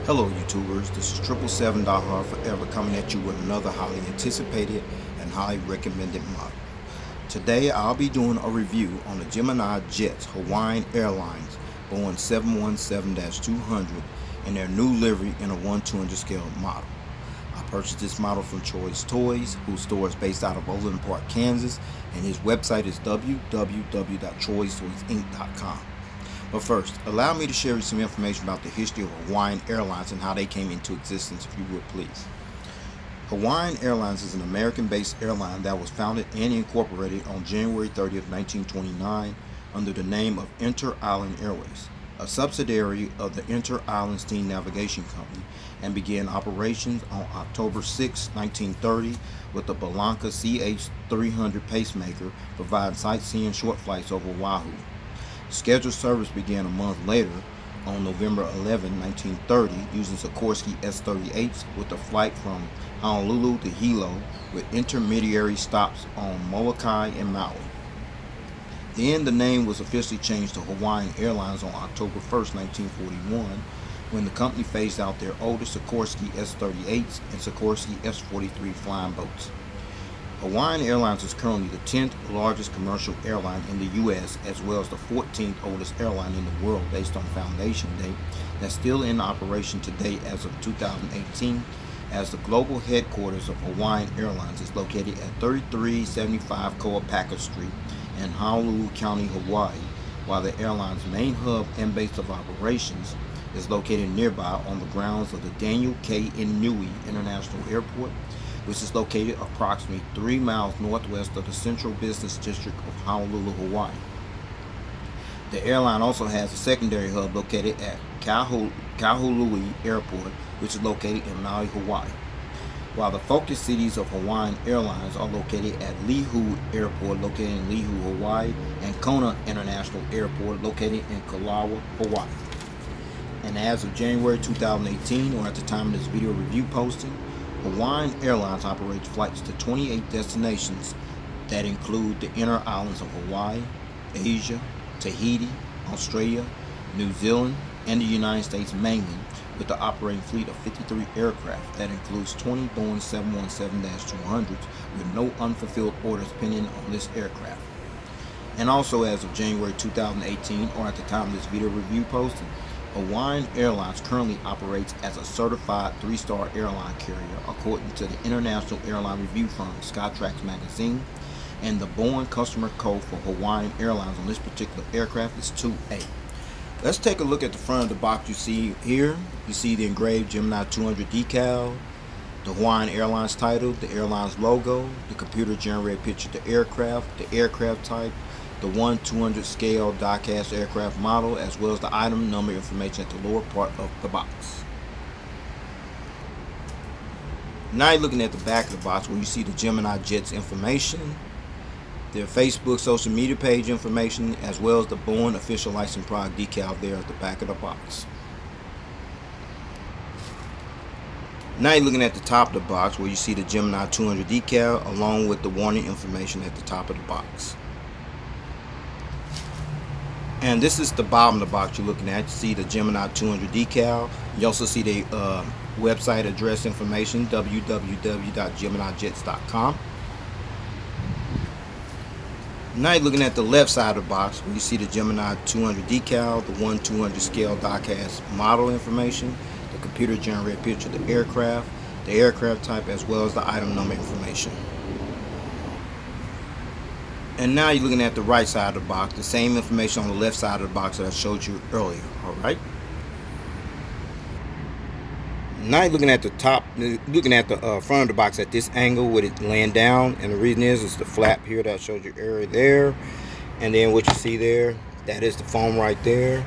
Hello YouTubers, this is 777 Forever coming at you with another highly anticipated and highly recommended model. Today I'll be doing a review on the Gemini Jets Hawaiian Airlines Boeing 717-200 in their new livery in a 1/200 scale model. I purchased this model from Choice Toys, whose store is based out of Overland Park, Kansas, and his website is www.choicetoysinc.com. But first, allow me to share with you some information about the history of Hawaiian Airlines and how they came into existence, if you would please. Hawaiian Airlines is an American-based airline that was founded and incorporated on January 30th, 1929 under the name of Inter-Island Airways, a subsidiary of the Inter-Island Steam Navigation Company, and began operations on October 6, 1930 with the Pualani CH-300 pacemaker providing sightseeing short flights over Oahu. Scheduled service began a month later on November 11, 1930 using Sikorsky S-38s with a flight from Honolulu to Hilo with intermediary stops on Molokai and Maui. Then the name was officially changed to Hawaiian Airlines on October 1st, 1941 when the company phased out their older Sikorsky S-38s and Sikorsky S-43 flying boats. Hawaiian Airlines is currently the 10th largest commercial airline in the U.S. as well as the 14th oldest airline in the world based on foundation date that's still in operation today as of 2018, as the global headquarters of Hawaiian Airlines is located at 3375 Koapaka Street in Honolulu County, Hawaii, while the airline's main hub and base of operations is located nearby on the grounds of the Daniel K.Inouye International Airport, which is located approximately 3 miles northwest of the Central Business District of Honolulu, Hawaii. The airline also has a secondary hub located at Kahului Airport, which is located in Maui, Hawaii, while the focus cities of Hawaiian Airlines are located at Lihu Airport, located in Lihu, Hawaii, and Kona International Airport, located in Kalawa, Hawaii. And as of January 2018, or at the time of this video review posting, Hawaiian Airlines operates flights to 28 destinations that include the inner islands of Hawaii, Asia, Tahiti, Australia, New Zealand, and the United States mainland, with the operating fleet of 53 aircraft that includes 20 Boeing 717-200s with no unfulfilled orders pending on this aircraft. And also as of January 2018, or at the time of this video review posting, Hawaiian Airlines currently operates as a certified 3-star airline carrier according to the international airline review firm Skytrax magazine, and the Boeing customer code for Hawaiian Airlines on this particular aircraft is 2A. Let's take a look at the front of the box. You see here, you see the engraved Gemini 200 decal, the Hawaiian Airlines title, the airline's logo, the computer generated picture of the aircraft type, the 1/200 scale die-cast aircraft model, as well as the item number information at the lower part of the box. Now you're looking at the back of the box where you see the Gemini Jets information, their Facebook social media page information, as well as the Boeing official licensed product decal there at the back of the box. Now you're looking at the top of the box where you see the Gemini 200 decal along with the warning information at the top of the box. And this is the bottom of the box you're looking at. You see the Gemini 200 decal. You also see the website address information, www.geminijets.com. Now you're looking at the left side of the box where you see the Gemini 200 decal, the 1/200 scale die-cast model information, the computer generated picture of the aircraft type, as well as the item number information. And now you're looking at the right side of the box, the same information on the left side of the box that I showed you earlier. Alright. Now you're looking at the top, looking at the front of the box at this angle with it laying down, and the reason is the flap here that I showed you earlier there, and then what you see there, that is the foam right there.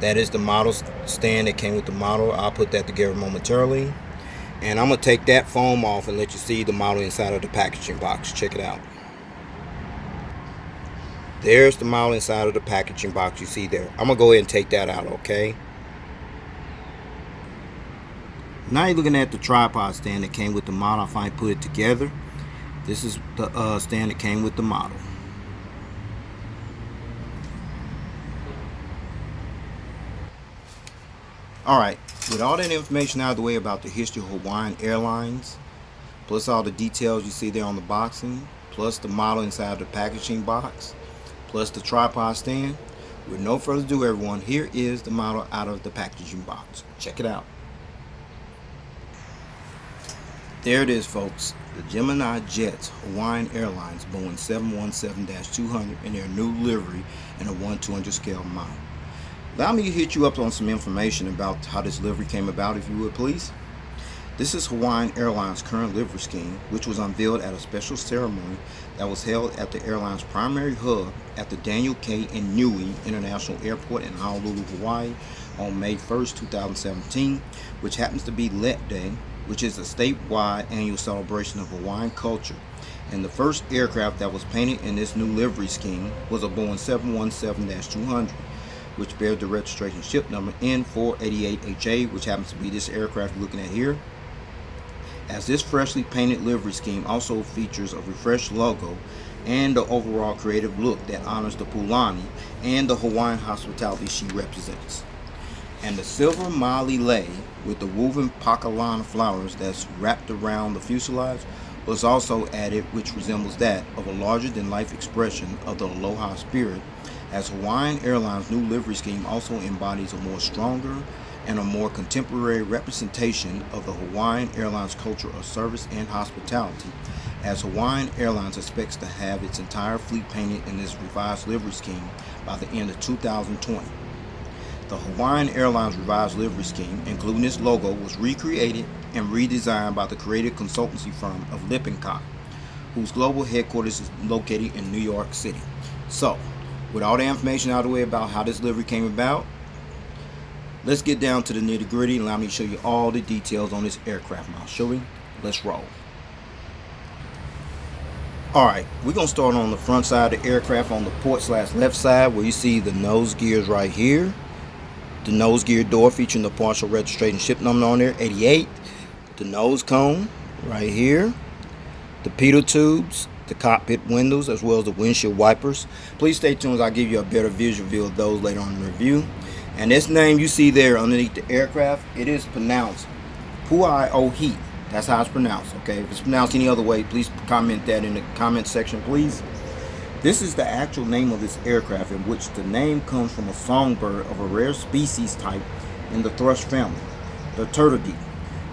That is the model stand that came with the model. I'll put that together momentarily, and I'm gonna take that foam off and let you see the model inside of the packaging box. Check it out. There's the model inside of the packaging box you see there. I'm going to go ahead and take that out, okay? Now you're looking at the tripod stand that came with the model. I finally put it together. This is the stand that came with the model. Alright, With all that information out of the way about the history of Hawaiian Airlines, plus all the details you see there on the boxing, plus the model inside the packaging box, plus the tripod stand, with no further ado, everyone, here is the model out of the packaging box. Check it out. There it is, folks. The Gemini Jets Hawaiian Airlines Boeing 717-200 in their new livery in a 1/200 scale model. Allow me to hit you up on some information about how this livery came about, if you would please. This is Hawaiian Airlines' current livery scheme, which was unveiled at a special ceremony that was held at the airline's primary hub at the Daniel K.Inouye International Airport in Honolulu, Hawaii on May 1st, 2017, which happens to be Let Day, which is a statewide annual celebration of Hawaiian culture. And the first aircraft that was painted in this new livery scheme was a Boeing 717-200, which bears the registration ship number N488HA, which happens to be this aircraft you're looking at here. As this freshly painted livery scheme also features a refreshed logo and the overall creative look that honors the Pualani and the Hawaiian hospitality she represents. And the silver maoli lei with the woven Pualani flowers that's wrapped around the fuselage was also added, which resembles that of a larger-than-life expression of the aloha spirit, as Hawaiian Airlines' new livery scheme also embodies a more stronger and a more contemporary representation of the Hawaiian Airlines culture of service and hospitality, as Hawaiian Airlines expects to have its entire fleet painted in this revised livery scheme by the end of 2020. The Hawaiian Airlines revised livery scheme, including its logo, was recreated and redesigned by the creative consultancy firm of Lippincott, whose global headquarters is located in New York City. So, with all the information out of the way about how this livery came about, let's get down to the nitty-gritty and allow me to show you all the details on this aircraft model. Shall we? Let's roll. Alright, we're going to start on the front side of the aircraft on the port/left side, where you see the nose gears right here. The nose gear door featuring the partial registration ship number on there, 88. The nose cone right here. The pitot tubes, the cockpit windows, as well as the windshield wipers. Please stay tuned as I give you a better visual view of those later on in the review. And this name you see there underneath the aircraft, it is pronounced Pualani. That's how it's pronounced, okay? If it's pronounced any other way, please comment that in the comment section, please. This is the actual name of this aircraft, in which the name comes from a songbird of a rare species type in the thrush family, the turtledove,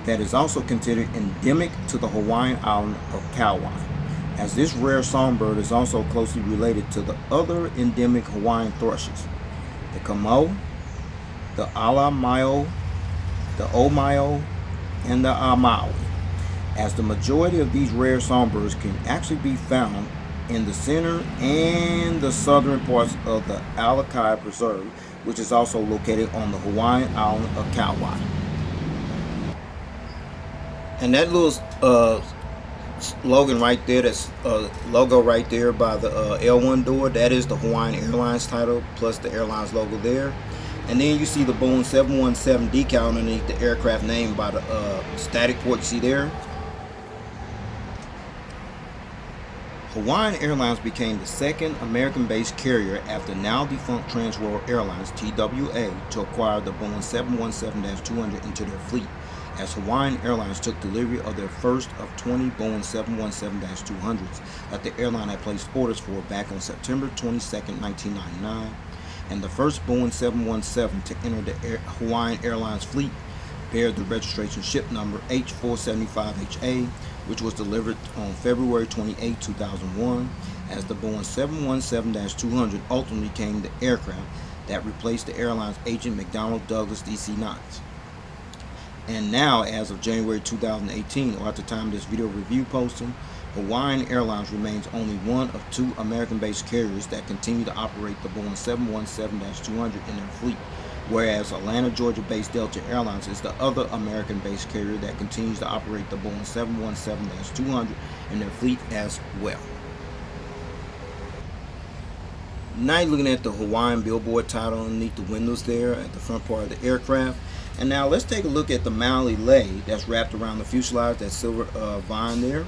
that is also considered endemic to the Hawaiian island of Kauai, as this rare songbird is also closely related to the other endemic Hawaiian thrushes, the kamo, the alamaio, the omaio, and the amaoi, as the majority of these rare songbirds can actually be found in the center and the southern parts of the Alakai Preserve, which is also located on the Hawaiian island of Kauai. And that little slogan right there, that's logo right there by the L1 door, that is the Hawaiian Airlines title plus the airline's logo there. And then you see the Boeing 717 decal underneath the aircraft name by the static port you see there. Hawaiian Airlines became the second American-based carrier after now-defunct Trans-World Airlines, TWA, to acquire the Boeing 717-200 into their fleet, as Hawaiian Airlines took delivery of their first of 20 Boeing 717-200s that the airline had placed orders for back on September 22, 1999, and the first Boeing 717 to enter the Hawaiian Airlines fleet bear the registration ship number H475HA, which was delivered on February 28, 2001, as the Boeing 717-200 ultimately became the aircraft that replaced the airline's agent McDonnell Douglas DC-9s. And now, as of January 2018, or at the time of this video review posting, Hawaiian Airlines remains only one of two American-based carriers that continue to operate the Boeing 717-200 in their fleet, whereas Atlanta, Georgia-based Delta Airlines is the other American-based carrier that continues to operate the Boeing 717-200 in their fleet as well. Now you're looking at the Hawaiian billboard title underneath the windows there at the front part of the aircraft. And now let's take a look at the maoli lei that's wrapped around the fuselage, that silver vine there.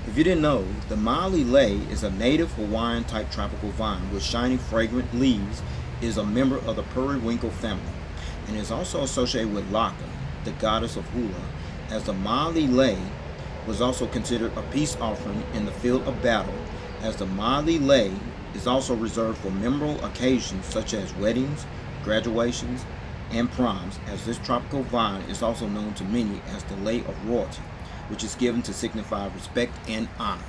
If you didn't know, the maoli lei is a native Hawaiian type tropical vine with shiny fragrant leaves, is a member of the periwinkle family, and is also associated with Laka, the goddess of hula, as the Maali lei was also considered a peace offering in the field of battle, as the Maali lei is also reserved for memorable occasions such as weddings, graduations, and proms, as this tropical vine is also known to many as the lei of royalty, which is given to signify respect and honor.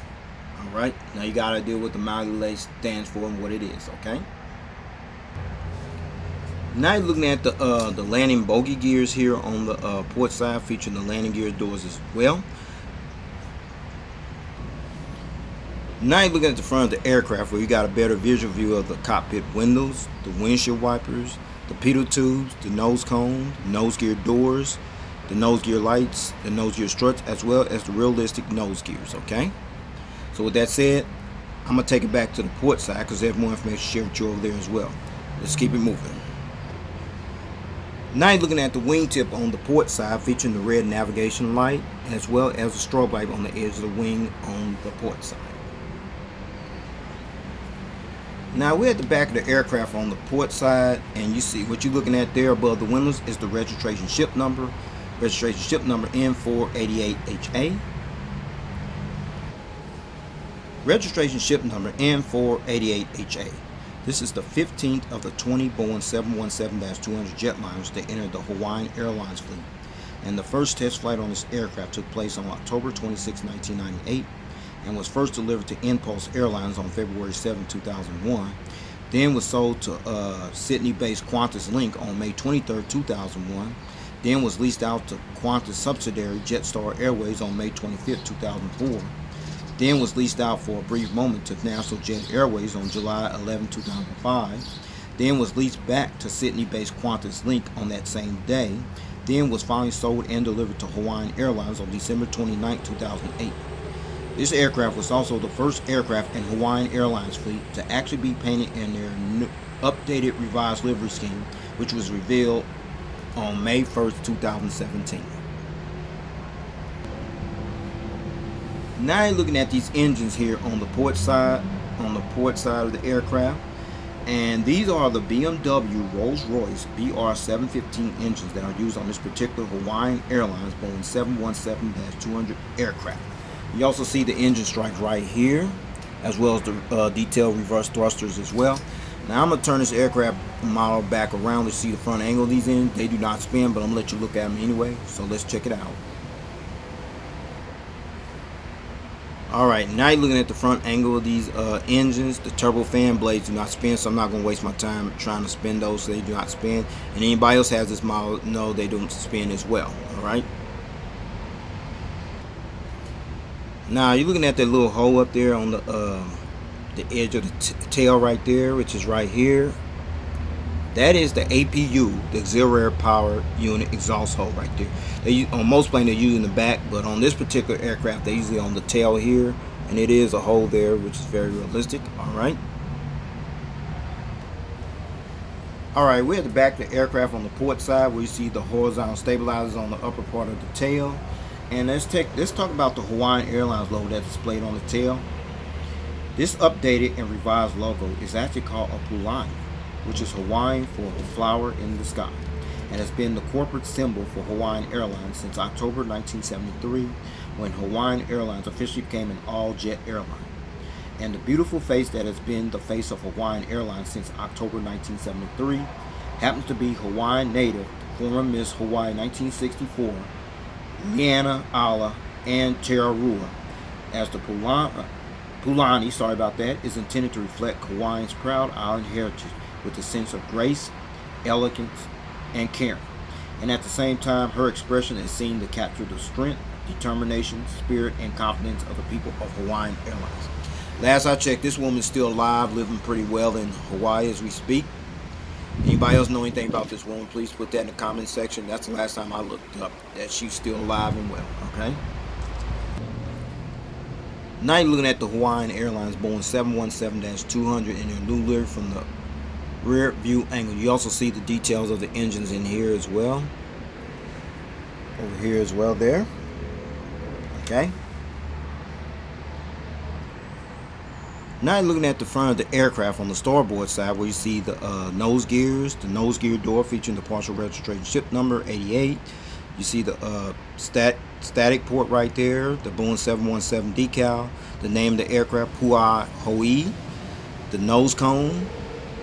Alright, now you got to deal with the Maali lei stands for and what it is, okay? Now you're looking at the landing bogey gears here on the port side, featuring the landing gear doors as well. Now you're looking at the front of the aircraft, where you got a better visual view of the cockpit windows, the windshield wipers, the pitot tubes, the nose cone, nose gear doors, the nose gear lights, the nose gear struts, as well as the realistic nose gears, okay? So with that said, I'm going to take it back to the port side because there's more information to share with you over there as well. Let's keep it moving. Now you're looking at the wingtip on the port side, featuring the red navigation light, as well as the strobe light on the edge of the wing on the port side. Now we're at the back of the aircraft on the port side, and you see what you're looking at there above the windows is the registration ship number. Registration ship number N488HA. Registration ship number N488HA. This is the 15th of the 20 Boeing 717-200 jetliners that entered the Hawaiian Airlines fleet, and the first test flight on this aircraft took place on October 26, 1998, and was first delivered to Impulse Airlines on February 7, 2001. Then was sold to Sydney-based Qantas Link on May 23, 2001. Then was leased out to Qantas subsidiary Jetstar Airways on May 25, 2004. Then was leased out for a brief moment to National Jet Airways on July 11, 2005. Then was leased back to Sydney-based Qantas Link on that same day. Then was finally sold and delivered to Hawaiian Airlines on December 29, 2008. This aircraft was also the first aircraft in Hawaiian Airlines fleet to actually be painted in their new, updated revised livery scheme, which was revealed on May 1st, 2017. Now you're looking at these engines here on the port side of the aircraft, and these are the BMW Rolls-Royce BR715 engines that are used on this particular Hawaiian Airlines Boeing 717-200 aircraft. You also see the engine stripes right here, as well as the detailed reverse thrusters as well. Now I'm going to turn this aircraft model back around to see the front angle of these engines. They do not spin, but I'm going to let you look at them anyway, so let's check it out. Alright, now you're looking at the front angle of these engines. The turbofan blades do not spin, so I'm not going to waste my time trying to spin those, so they do not spin. And anybody else has this model, no, they don't spin as well. Alright. Now you're looking at that little hole up there on the edge of the tail right there, which is right here. That is the APU, the auxiliary power unit exhaust hole right there. They on most planes they're using the back, but on this particular aircraft they're usually on the tail here, and it is a hole there, which is very realistic. Alright, we're at the back of the aircraft on the port side, where you see the horizontal stabilizers on the upper part of the tail. And let's talk about the Hawaiian Airlines logo that's displayed on the tail. This updated and revised logo is actually called a Pualani, which is Hawaiian for the flower in the sky, and has been the corporate symbol for Hawaiian Airlines since October 1973, when Hawaiian Airlines officially became an all-jet airline. And the beautiful face that has been the face of Hawaiian Airlines since October 1973 happens to be Hawaiian native, former Miss Hawaii 1964, Liana Ala and Terarua, as the Pualani, sorry about that, is intended to reflect Hawaiian's proud island heritage with a sense of grace, elegance, and caring. And at the same time, her expression is seen to capture the strength, determination, spirit, and confidence of the people of Hawaiian Airlines. Last I checked, this woman is still alive, living pretty well in Hawaii as we speak. Anybody else know anything about this woman, please put that in the comment section. That's the last time I looked up, that she's still alive and well. Okay. Now you're looking at the Hawaiian Airlines Boeing 717-200 in their new livery from the rear view angle. You also see the details of the engines in here as well. Over here as well there. Okay. Now you're looking at the front of the aircraft on the starboard side, where you see the nose gears, the nose gear door featuring the partial registration ship number 88. You see the static port right there, the Boeing 717 decal, the name of the aircraft, Pualani, the nose cone,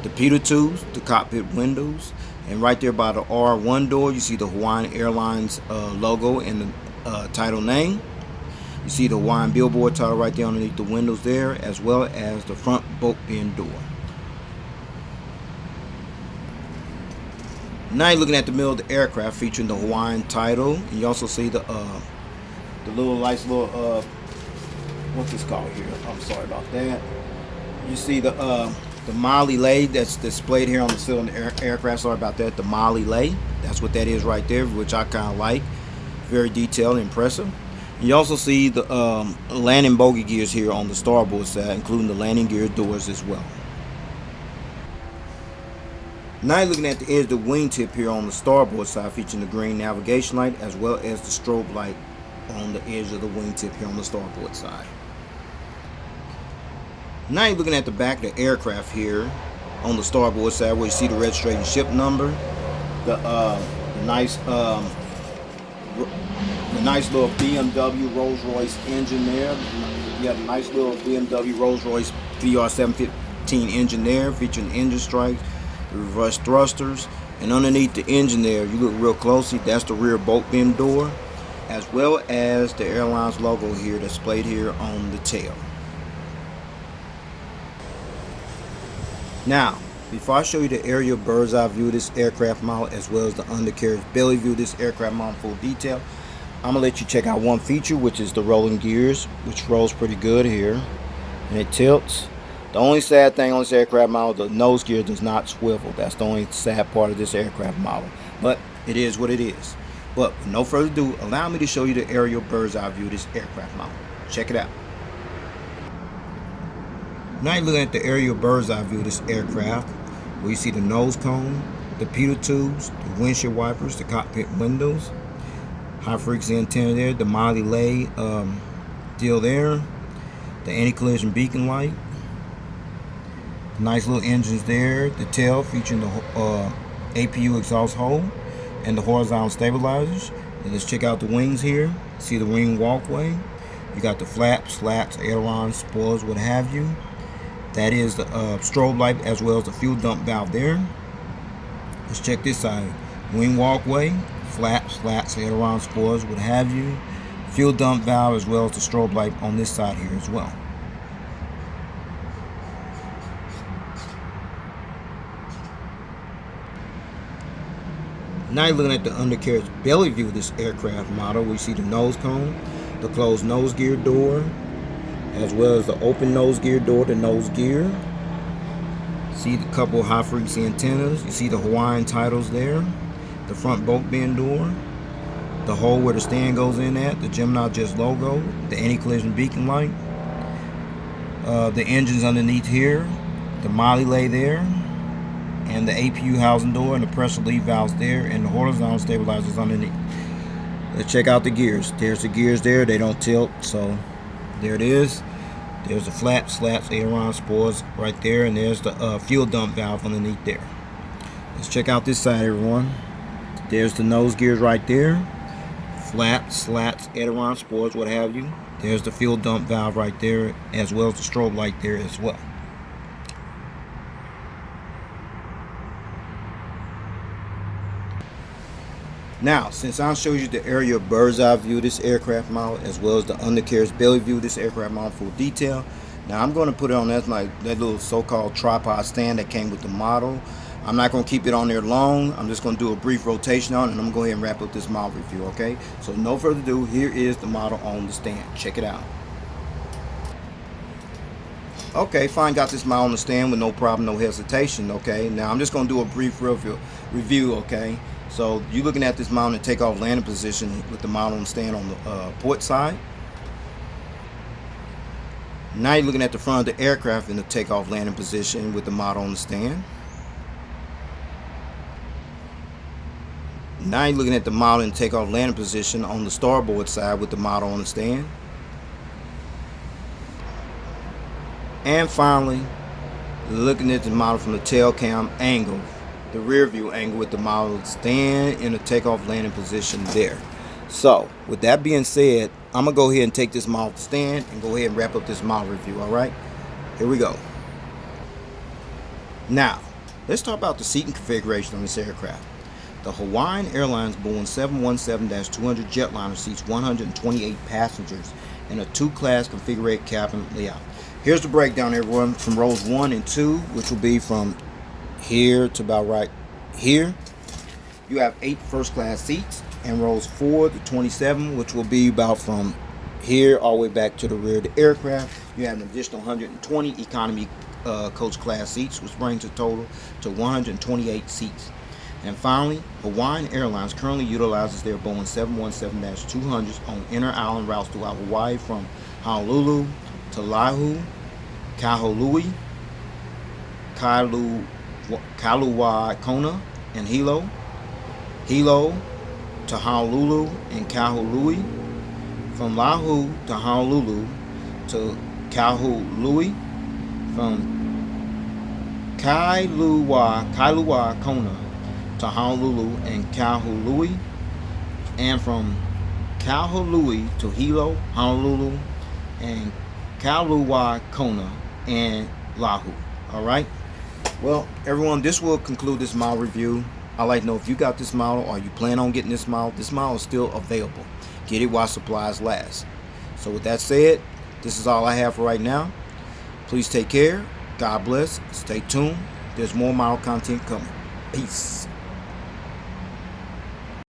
the pitot tubes, the cockpit windows, and right there by the R1 door, you see the Hawaiian Airlines logo and the title name. You see the Hawaiian billboard title right there underneath the windows there, as well as the front boat bin door. Now you're looking at the middle of the aircraft featuring the Hawaiian title, and you also see the little nice little what's this called here? I'm sorry about that. You see the Molly lay that's displayed here on the sill of the aircraft. Sorry about that. The Molly lay. That's what that is right there, which I kind of like. Very detailed and impressive. You also see the landing bogey gears here on the starboard side, including the landing gear doors as well. Now you're looking at the edge of the wingtip here on the starboard side, featuring the green navigation light as well as the strobe light on the edge of the wingtip here on the starboard side. Now you're looking at the back of the aircraft here on the starboard side, where you see the registration ship number, the nice little BMW Rolls-Royce engine there. You have a nice little BMW Rolls-Royce VR715 engine there, featuring engine stripes, reverse thrusters, and underneath the engine there, you look real closely, that's the rear boat bin door, as well as the airline's logo here that's displayed here on the tail. Now, before I show you the aerial bird's eye view of this aircraft model, as well as the undercarriage belly view of this aircraft model in full detail, I'm gonna let you check out one feature, which is the rolling gears, which rolls pretty good here, and it tilts. The only sad thing on this aircraft model, the nose gear does not swivel. That's the only sad part of this aircraft model, but it is what it is. But with no further ado, allow me to show you the aerial bird's eye view of this aircraft model. Check it out. Now you're looking at the aerial bird's eye view of this aircraft, where you see the nose cone, the pitot tubes, the windshield wipers, the cockpit windows, high frequency antenna there, the Molly lay deal there, the anti-collision beacon light, nice little engines there, the tail featuring the APU exhaust hole and the horizontal stabilizers. And let's check out the wings here. See the wing walkway. You got the flaps, slats, ailerons, spoilers, what have you. That is the strobe light as well as the fuel dump valve there. Let's check this side. Wing walkway, flaps, slats, ailerons, spoilers, what have you. Fuel dump valve as well as the strobe light on this side here as well. Now you're looking at the undercarriage belly view of this aircraft model. We see the nose cone, the closed nose gear door, as well as the open nose gear door, the nose gear. See the couple high frequency antennas. You see the Hawaiian titles there, the front boat bin door, the hole where the stand goes in at, the Gemini Jets logo, the anti-collision beacon light, the engines underneath here, the Molly lay there, and the APU housing door and the pressure relief valves there, and the horizontal stabilizers underneath. Let's check out the gears. There's the gears there. They don't tilt, so there it is. There's the flaps, slats, aileron, spoilers right there, and there's the fuel dump valve underneath there. Let's check out this side, everyone. There's the nose gears right there. Flaps, slats, aileron, spoilers, what have you. There's the fuel dump valve right there, as well as the strobe light there as well. Now, since I showed you the aerial bird's eye view of this aircraft model, as well as the undercarriage belly view of this aircraft model in full detail, now I'm going to put it on that little so-called tripod stand that came with the model. I'm not going to keep it on there long. I'm just going to do a brief rotation on it, and I'm going to go ahead and wrap up this model review, okay? So no further ado, here is the model on the stand. Check it out. Okay, fine, got this model on the stand with no problem, no hesitation, okay? Now I'm just going to do a brief review, okay? So you're looking at this model in takeoff landing position with the model on the stand on the port side. Now you're looking at the front of the aircraft in the takeoff landing position with the model on the stand. Now you're looking at the model in takeoff landing position on the starboard side with the model on the stand. And finally, looking at the model from the tail cam angle, the rear view angle, with the model stand in a takeoff landing position there. So with that being said, I'm gonna go ahead and take this model to stand and go ahead and wrap up this model review. All right, here we go. Now let's talk about the seating configuration on this aircraft. The Hawaiian Airlines Boeing 717-200 jetliner seats 128 passengers in a two-class configured cabin layout. Here's the breakdown, everyone, from rows 1 and 2, which will be from here to about right here. You have 8 first-class seats, and rows 4 to 27, which will be about from here all the way back to the rear of the aircraft. You have an additional 120 economy coach class seats, which brings the total to 128 seats. And finally, Hawaiian Airlines currently utilizes their Boeing 717-200s on inter-island routes throughout Hawaii from Honolulu to Oahu, Kahului, Kailua Kona, and Hilo to Honolulu and Kahului, from Oahu to Honolulu to Kahului, from Kailua Kona to Honolulu and Kahului, and from Kahului to Hilo, Honolulu, and Kailua Kona and Oahu. All right. Well, everyone, this will conclude this model review. I'd like to know if you got this model or you plan on getting this model. This model is still available. Get it while supplies last. So with that said, this is all I have for right now. Please take care. God bless. Stay tuned. There's more model content coming. Peace.